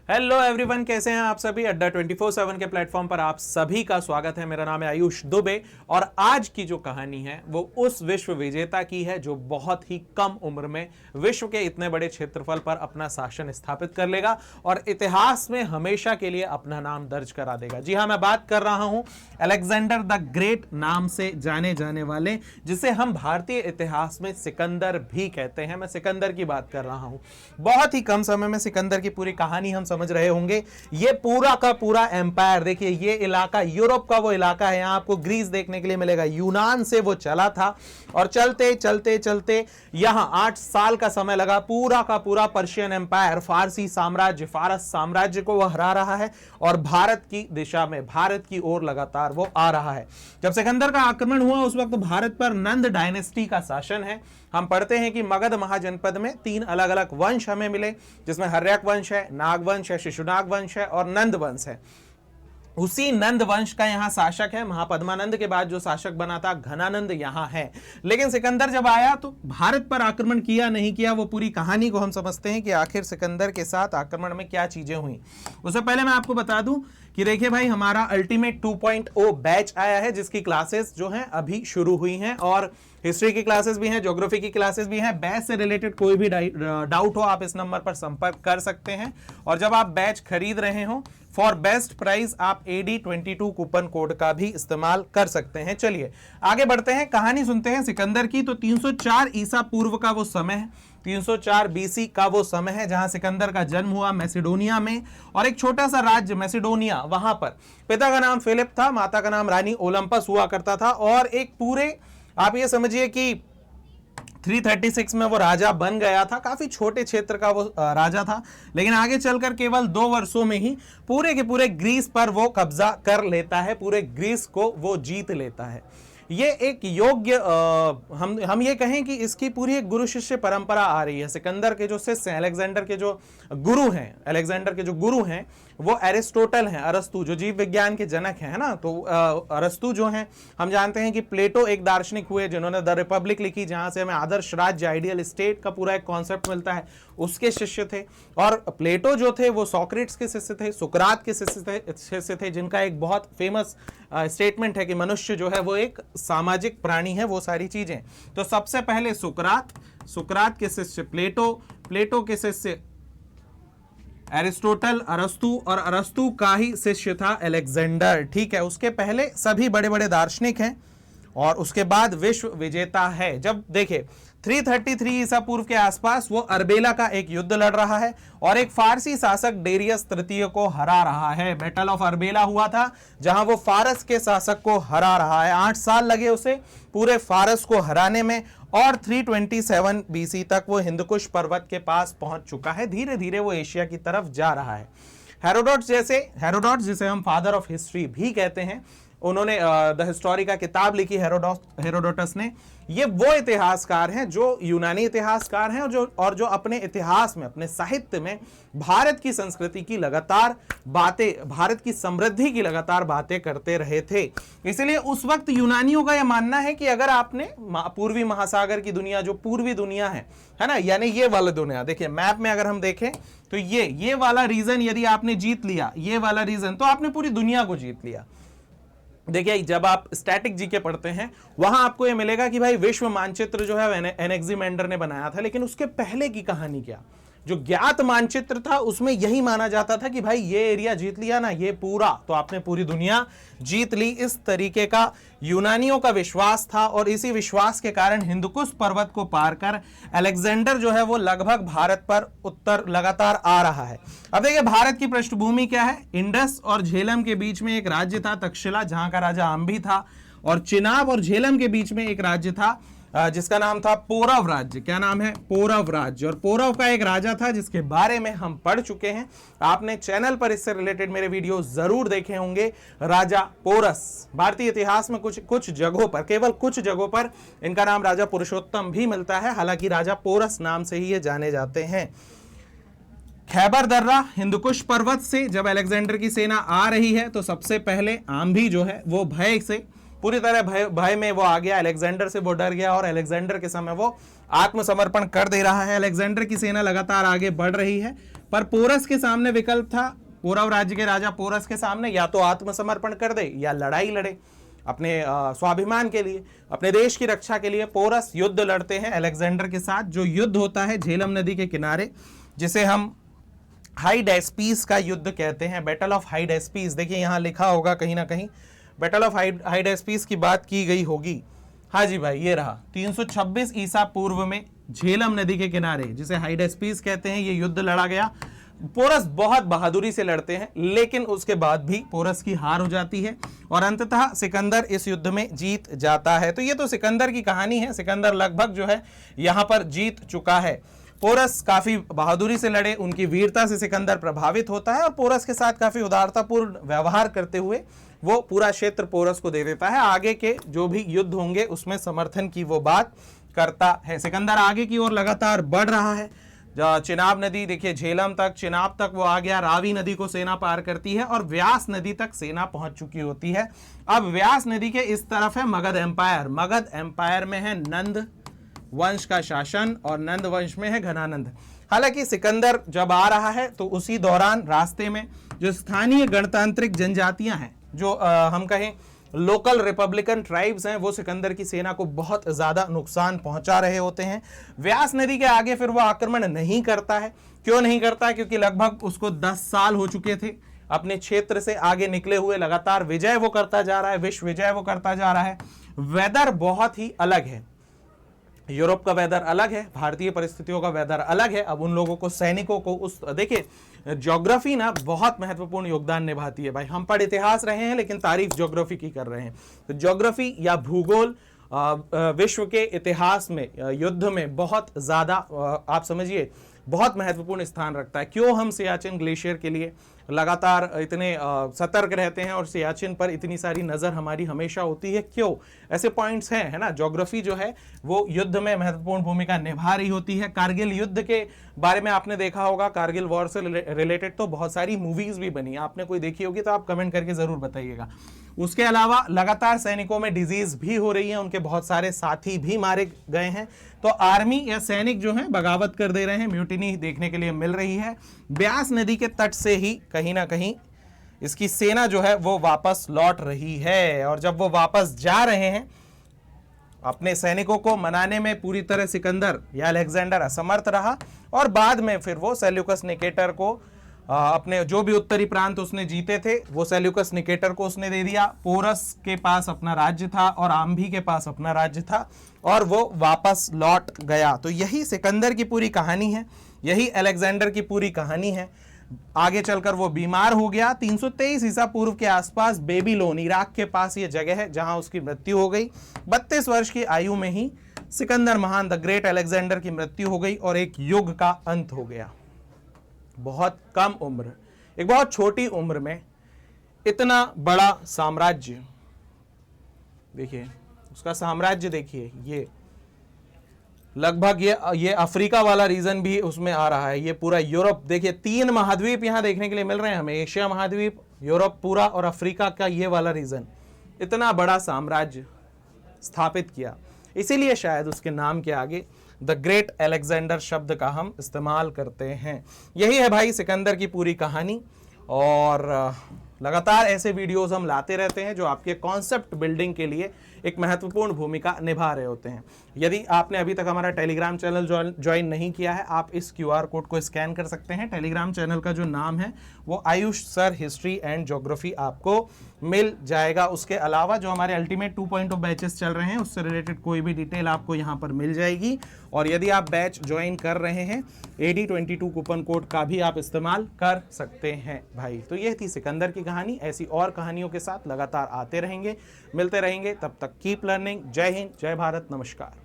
Hello everyone, कैसे हैं आप सभी। अड्डा 24/7 के प्लेटफॉर्म पर आप सभी का स्वागत है। मेरा नाम है आयुष दुबे और आज की जो कहानी है वो उस विश्व विजेता की है जो बहुत ही कम उम्र में विश्व के इतने बड़े क्षेत्रफल पर अपना शासन स्थापित कर लेगा और इतिहास में हमेशा के लिए अपना नाम दर्ज करा देगा। जी हाँ, मैं बात कर रहा हूं अलेक्जेंडर द ग्रेट नाम से जाने जाने वाले, जिसे हम भारतीय इतिहास में सिकंदर भी कहते हैं। मैं सिकंदर की बात कर रहा हूं। बहुत ही कम समय में सिकंदर की पूरी कहानी हम समझ रहे होंगे। ये पूरा का पूरा एम्पायर, देखिए ये इलाका यूरोप का वो इलाका है। यहां आपको ग्रीस देखने के लिए मिलेगा। यूनान से वो चला था और चलते चलते चलते यहां 8 साल का समय लगा। पूरा का पूरा पर्शियन एम्पायर, फारसी साम्राज्य, फारस साम्राज्य को वो हरा रहा है और भारत की दिशा में, भारत की ओर लगातार वो आ रहा है। जब सिकंदर का आक्रमण हुआ उस वक्त भारत पर नंद डायनेस्टी का शासन है। हम पढ़ते हैं कि मगध महाजनपद में 3 अलग अलग वंश हमें मिले, जिसमें हर्यक वंश है, नाग वंश है, शिशुनाग वंश है और नंद वंश है। उसी नंद वंश का यहां शासक है। महापद्मानंद के बाद जो शासक बना था घनानंद यहां है। लेकिन सिकंदर जब आया तो भारत पर आक्रमण किया नहीं किया, वो पूरी कहानी को हम समझते हैं कि आखिर सिकंदर के साथ आक्रमण में क्या चीजें हुई। उससे पहले मैं आपको बता दूं कि देखिए भाई, हमारा अल्टीमेट 2.0 बैच आया है, जिसकी क्लासेस जो हैं अभी शुरू हुई हैं और हिस्ट्री की क्लासेस भी हैं, ज्योग्राफी की क्लासेस भी हैं। बैच से रिलेटेड कोई भी डाउट हो आप इस नंबर पर संपर्क कर सकते हैं। और जब आप बैच खरीद रहे हो फॉर बेस्ट प्राइस आप AD22 कूपन कोड का भी इस्तेमाल कर सकते हैं। चलिए आगे बढ़ते हैं, कहानी सुनते हैं सिकंदर की। तो 304 ईसा पूर्व का वो समय है, 304 BC का वो समय है जहां सिकंदर का जन्म हुआ मैसिडोनिया में। और एक छोटा सा राज्य मैसिडोनिया, वहां पर पिता का नाम फिलिप था, माता का नाम रानी ओलंपस हुआ करता था। और एक पूरे आप ये समझिए कि 336 में वो राजा बन गया था। काफी छोटे क्षेत्र का वो राजा था, लेकिन आगे चलकर केवल 2 वर्षों में ही पूरे के पूरे ग्रीस पर वो कब्जा कर लेता है, पूरे ग्रीस को वो जीत लेता है। ये एक योग्य हम ये कहें कि इसकी पूरी एक गुरु शिष्य परंपरा आ रही है। सिकंदर के जो शिष्य हैं, अलेक्जेंडर के जो गुरु हैं, अलेक्जेंडर के जो गुरु हैं वो एरिस्टोटल हैं, अरस्तु जो जीव विज्ञान के जनक हैं, है ना। तो अरस्तु जो हैं, हम जानते हैं कि प्लेटो एक दार्शनिक हुए जिन्होंने द रिपब्लिक लिखी, जहां से हमें आदर्श राज्य, आइडियल स्टेट का पूरा एक कॉन्सेप्ट मिलता है, उसके शिष्य थे। और प्लेटो जो थे वो सोक्रेट्स के शिष्य थे, सुकरात के शिष्य थे, जिनका एक बहुत फेमस स्टेटमेंट है कि मनुष्य जो है वो एक सामाजिक प्राणी है, वो सारी चीजें। तो सबसे पहले सुकरात के शिष्य प्लेटो के शिष्य एरिस्टोटल, अरस्तु और अरस्तु का ही शिष्य था अलेक्जेंडर। ठीक है, उसके पहले सभी बड़े बड़े दार्शनिक हैं और उसके बाद विश्व विजेता है। जब देखे 333 ईसा पूर्व के आसपास वो अर्बेला का एक युद्ध लड़ रहा है और एक फारसी शासक डेरियस तृतीय को हरा रहा है। बैटल ऑफ अर्बेला हुआ था जहां वो फारस के शासक को हरा रहा है। 8 साल लगे उसे पूरे फारस को हराने में और 327 BC तक वो हिंदकुश पर्वत के पास पहुंच चुका है। धीरे धीरे वो एशिया की तरफ जा रहा है। हेरोडोट जिसे हम फादर ऑफ हिस्ट्री भी कहते हैं, उन्होंने द हिस्टोरिका किताब लिखी, हेरोडोटस ने। ये वो इतिहासकार हैं जो यूनानी इतिहासकार हैं और जो अपने इतिहास में, अपने साहित्य में भारत की संस्कृति की लगातार बातें, भारत की समृद्धि की लगातार बातें करते रहे थे। इसलिए उस वक्त यूनानियों का यह मानना है कि अगर आपने पूर्वी महासागर की दुनिया, जो पूर्वी दुनिया है ना, यानी ये वाला दुनिया, देखिए मैप में अगर हम देखें तो ये वाला रीजन यदि आपने जीत लिया, ये वाला रीजन, तो आपने पूरी दुनिया को जीत लिया। देखिए जब आप स्टैटिक जीके पढ़ते हैं वहां आपको यह मिलेगा कि भाई विश्व मानचित्र जो है एनेक्सिमेंडर ने बनाया था, लेकिन उसके पहले की कहानी क्या, जो ज्ञात मानचित्र था उसमें यही माना जाता था कि भाई ये एरिया जीत लिया ना, ये पूरा, तो आपने पूरी दुनिया जीत ली। इस तरीके का यूनानियों का विश्वास था और इसी विश्वास के कारण हिंदकुश पर्वत को पार कर अलेक्जेंडर जो है वो लगभग भारत पर उत्तर लगातार आ रहा है। अब देखिए भारत की पृष्ठभूमि क्या है। इंडस और झेलम के बीच में एक राज्य था तक्षशिला, जहां का राजा अंबी था, और चिनाब और झेलम के बीच में एक राज्य था जिसका नाम था पौरव राज्य। क्या नाम है? पौरव राज्य। और पौरव का एक राजा था जिसके बारे में हम पढ़ चुके हैं, आपने चैनल पर इससे रिलेटेड मेरे वीडियो जरूर देखे होंगे। राजा पोरस, भारतीय इतिहास में कुछ जगहों पर, केवल कुछ जगहों पर इनका नाम राजा पुरुषोत्तम भी मिलता है, हालांकि राजा पोरस नाम से ही ये जाने जाते हैं। खैबर दर्रा, हिंदकुश पर्वत से जब अलेक्जेंडर की सेना आ रही है तो सबसे पहले आंभी जो है वो भय से पूरी तरह भय में वो आ गया, अलेक्जेंडर से वो डर गया और अलेक्जेंडर के समय वो आत्मसमर्पण कर दे रहा है। अलेक्जेंडर की सेना लगातार आगे बढ़ रही है, पर पोरस के सामने विकल्प था, पूर्व राज्य के राजा पोरस के सामने, या तो आत्मसमर्पण कर दे या लड़ाई लड़े अपने स्वाभिमान के लिए, अपने देश की रक्षा के लिए। पोरस युद्ध लड़ते हैं अलेक्जेंडर के साथ। जो युद्ध होता है झेलम नदी के किनारे, जिसे हम हाइडेस्पीस का युद्ध कहते हैं, बैटल ऑफ हाइडेस्पीस। देखिए यहां लिखा होगा कहीं ना कहीं बैटल ऑफ हाइडेस्पीस की बात की गई होगी। हाँ जी भाई, ये रहा 326 ईसा पूर्व में झेलम नदी के किनारे, जिसे हाइडेस्पीस कहते हैं, ये युद्ध लड़ा गया। पोरस बहुत बहादुरी से लड़ते हैं, लेकिन उसके बाद भी पोरस की हार हो जाती है और अंततः सिकंदर इस युद्ध में जीत जाता है। तो ये तो सिकंदर की कहानी है। सिकंदर लगभग जो है यहां पर जीत चुका है। पोरस काफी बहादुरी से लड़े, उनकी वीरता से सिकंदर प्रभावित होता है और पोरस के साथ काफी उदारतापूर्ण व्यवहार करते हुए वो पूरा क्षेत्र पोरस को दे देता है। आगे के जो भी युद्ध होंगे उसमें समर्थन की वो बात करता है। सिकंदर आगे की ओर लगातार बढ़ रहा है। चिनाब नदी देखिए, झेलम तक, चिनाब तक वो आ गया, रावी नदी को सेना पार करती है और व्यास नदी तक सेना पहुंच चुकी होती है। अब व्यास नदी के इस तरफ है मगध एम्पायर। मगध एम्पायर में है नंद वंश का शासन और नंद वंश में है घनानंद। हालांकि सिकंदर जब आ रहा है तो उसी दौरान रास्ते में जो स्थानीय गणतांत्रिक जनजातियां हैं, जो हम कहें लोकल रिपब्लिकन ट्राइब्स हैं, वो सिकंदर की सेना को बहुत ज्यादा नुकसान पहुंचा रहे होते हैं। व्यास नदी के आगे फिर वो आक्रमण नहीं करता है। क्यों नहीं करता है? क्योंकि लगभग उसको 10 साल हो चुके थे अपने क्षेत्र से आगे निकले हुए। लगातार विजय वो करता जा रहा है, विश्व विजय वो करता जा रहा है। वेदर बहुत ही अलग है, यूरोप का वेदर अलग है, भारतीय परिस्थितियों का वेदर अलग है। अब उन लोगों को, सैनिकों को, उस देखिए ज्योग्राफी ना बहुत महत्वपूर्ण योगदान निभाती है भाई। हम पढ़ इतिहास रहे हैं लेकिन तारीफ ज्योग्राफी की कर रहे हैं। तो ज्योग्राफी या भूगोल विश्व के इतिहास में, युद्ध में बहुत ज्यादा आप समझिए बहुत महत्वपूर्ण स्थान रखता है। क्यों हम सियाचिन ग्लेशियर के लिए लगातार इतने सतर्क रहते हैं और सियाचिन पर इतनी सारी नजर हमारी हमेशा होती है? क्यों? ऐसे पॉइंट्स हैं, है ना। ज्योग्राफी जो है वो युद्ध में महत्वपूर्ण भूमिका निभा रही होती है। कारगिल युद्ध के बारे में आपने देखा होगा, कारगिल वॉर से रिलेटेड तो बहुत सारी मूवीज भी बनी, आपने कोई देखी होगी तो आप कमेंट करके जरूर बताइएगा। उसके अलावा लगातार सैनिकों में डिजीज भी हो रही है, उनके बहुत सारे साथी भी मारे गए हैं। तो आर्मी या सैनिक जो है बगावत कर दे रहे हैं, म्यूटिनी देखने के लिए मिल रही है। ब्यास नदी के तट से ही कहीं ना कहीं इसकी सेना जो है वो वापस लौट रही है और जब वो वापस जा रहे हैं, अपने सैनिकों को मनाने में पूरी तरह सिकंदर या अलेक्जेंडर असमर्थ रहा और बाद में फिर वो सेल्यूकस निकेटर को अपने जो भी उत्तरी प्रांत उसने जीते थे वो सेल्यूकस निकेटर को उसने दे दिया। पोरस के पास अपना राज्य था और आम्भी के पास अपना राज्य था और वो वापस लौट गया। तो यही सिकंदर की पूरी कहानी है, यही अलेक्जेंडर की पूरी कहानी है। आगे चलकर वो बीमार हो गया। 323 ईसा पूर्व के आसपास बेबीलोन, इराक के पास ये जगह है जहां उसकी मृत्यु हो गई। 32 वर्ष की आयु में ही सिकंदर महान, द ग्रेट अलेक्जेंडर की मृत्यु हो गई और एक युग का अंत हो गया। बहुत कम उम्र, एक बहुत छोटी उम्र में इतना बड़ा साम्राज्य, देखिए उसका साम्राज्य देखिए, ये लगभग ये अफ्रीका वाला रीजन भी उसमें आ रहा है, ये पूरा यूरोप देखिए, 3 महाद्वीप यहां देखने के लिए मिल रहे हैं हमें, एशिया महाद्वीप, यूरोप पूरा और अफ्रीका का ये वाला रीजन। इतना बड़ा साम्राज्य स्थापित किया, इसीलिए शायद उसके नाम के आगे द ग्रेट अलेक्जेंडर शब्द का हम इस्तेमाल करते हैं। यही है भाई सिकंदर की पूरी कहानी और लगातार ऐसे वीडियोस हम लाते रहते हैं जो आपके कॉन्सेप्ट बिल्डिंग के लिए एक महत्वपूर्ण भूमिका निभा रहे होते हैं। यदि आपने अभी तक हमारा टेलीग्राम चैनल ज्वाइन नहीं किया है, आप इस QR कोड को स्कैन कर सकते हैं। टेलीग्राम चैनल का जो नाम है वो Ayush sir history and geography आपको मिल जाएगा। उसके अलावा जो हमारे अल्टीमेट 2.0 बैचेस चल रहे हैं उससे रिलेटेड कोई भी डिटेल आपको यहाँ पर मिल जाएगी। और यदि आप बैच ज्वाइन कर रहे हैं, AD22 कूपन कोड का भी आप इस्तेमाल कर सकते हैं भाई। तो ये थी सिकंदर की कहानी। ऐसी और कहानियों के साथ लगातार आते रहेंगे, मिलते रहेंगे। तब तक कीप लर्निंग। जय हिंद, जय भारत, नमस्कार।